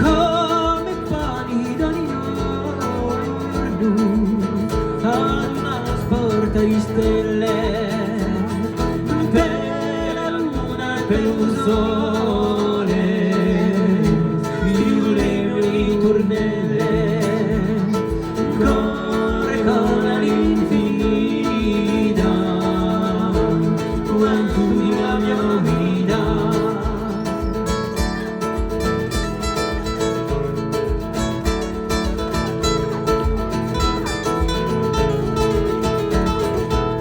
come pani d'ogni giorno ad una sporta di stelle, per la luna e per il sole, più le ritornelle, corre con l'infinita, quanto di la mia vita.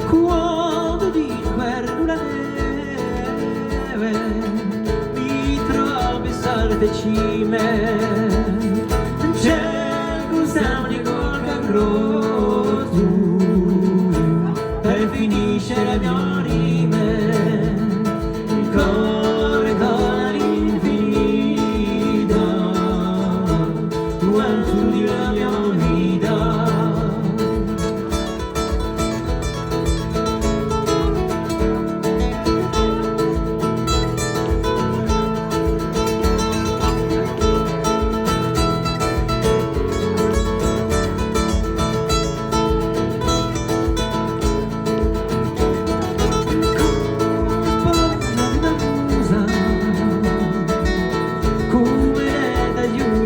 Quando d'inverno la neve mi trova a le cime, c'è gusani col cancroto e finisce le mie rime, corre con l'infinita, quanto di la mia vita.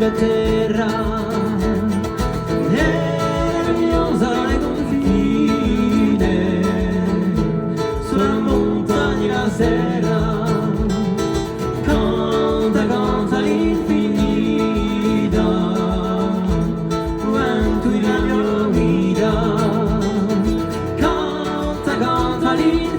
La terra è miosa e confine sulla montagna la sera, canta l'infinita, quanto la mia vita, canta l'infinita.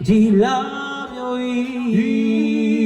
Di la mia vita.